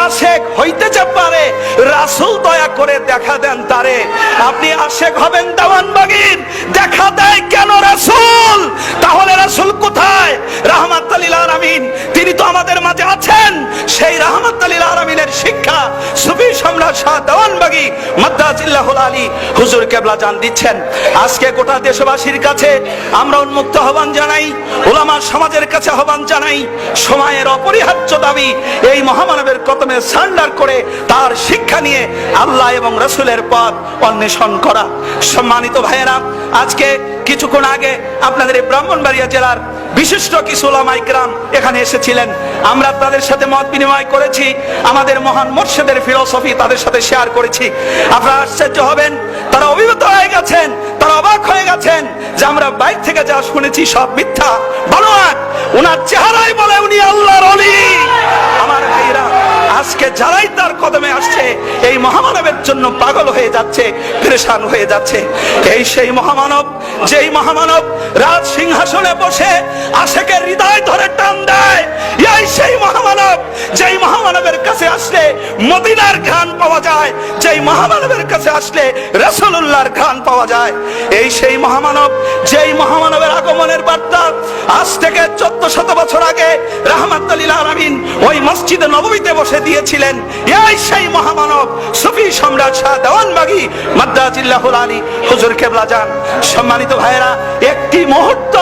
আশেক হইতে যে পারে, রাসূল দয়া করে দেখা দেন তারে। আপনি আশেক হবেন দেওয়ানবাগীর, দেখা দেয় কেন রাসূল? তাহলে রাসূল কোথায়? রাহমাতুল লিল আলামিন, তিনি তো আমাদের মাঝে আছেন। সেই রাহমাতুল লিল আলামিনের শিক্ষা সুফি সম্রাট শাহ দেওয়ানবাগী মাদ্দাজিল্লাহুল আলী হুজুর কেবলা জান দিচ্ছেন। আজকে গোটা দেশবাসীর কাছে আমরা উন্মুক্ত আহ্বান জানাই, উলামা সমাজের কাছে আহ্বান জানাই, সময়ের অপরিহার্য দাবি এই মহামানবের কদমে সারেন্ডার করে তার শিক্ষা নিয়ে আল্লাহ এবং রাসূলের পথ অন্বেষণ করা। সম্মানিত ভাইয়েরা, আজকে কিছুক্ষণ আগে আপনাদের এই ব্রাহ্মণবাড়িয়া জেলার বিশিষ্ট কিছু উলামা ইকরাম এখানে এসেছিলেন। আমরা তাদের সাথে মত বিনিময় করেছি, আমাদের মহান মুর্শিদের ফিলোসফি তাদের সাথে শেয়ার করেছি। আপনারা আশ্চর্য হবেন, তারা অভিভূত হয়ে গেছেন, তারা অবাক হয়ে গেছেন যে আমরা বাইরে থেকে যা শুনেছি সব মিথ্যা। বানোয়াট, ওনার চেহারাই বলে উনি আল্লাহর ওলি। আমার ভাইরা, আজকে যারাই তার কদমে আসছে এই মহামানবের জন্য পাগল হয়ে যাচ্ছে, পেরেশান হয়ে যাচ্ছে। এই সেই মহামানব, যেই মহামানব রাজ সিংহাসনে বসে আশেকের হৃদয় ধরে টান দেয়। এই সেই মহামানব, যেই মহামানবের কাছে আসলে মদিনার ঘ্রাণ পাওয়া যায়, যেই মহামানবের কাছে আসলে রাসূলুল্লাহর ঘ্রাণ পাওয়া যায়। এই সেই মহামানব, যেই মহামানবের আগমনের বার্তা আজ থেকে 1400 বছর আগে রাহমাতুল লিল আলামিন ওই মসজিদে নববীতে বসে দিয়েছিলেন। এই সেই মহামানব সুফি সম্রাট শাহ দেওয়ানবাগী মাদ্দাজিল্লাহুল আলী হুজুর কেবলা জান। সম্মানিত ভাইয়েরা, একটি মুহূর্ত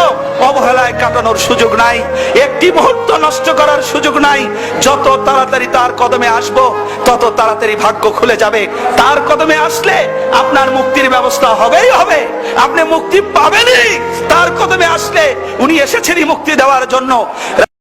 অবহেলায় কাটানোর সুযোগ নাই, একটি মুহূর্ত নষ্ট করার সুযোগ নাই। যত তাড়াতাড়ি তার কদমে আসব তত তাড়াতাড়ি ভাগ্য খুলে যাবে। তার কদমে আসলে আপনার মুক্তির ব্যবস্থা হবেই হবে, আপনি মুক্তি পাবেনই। তার কদমে আসলে উনি এসেছেনই মুক্তি দেওয়ার জন্য।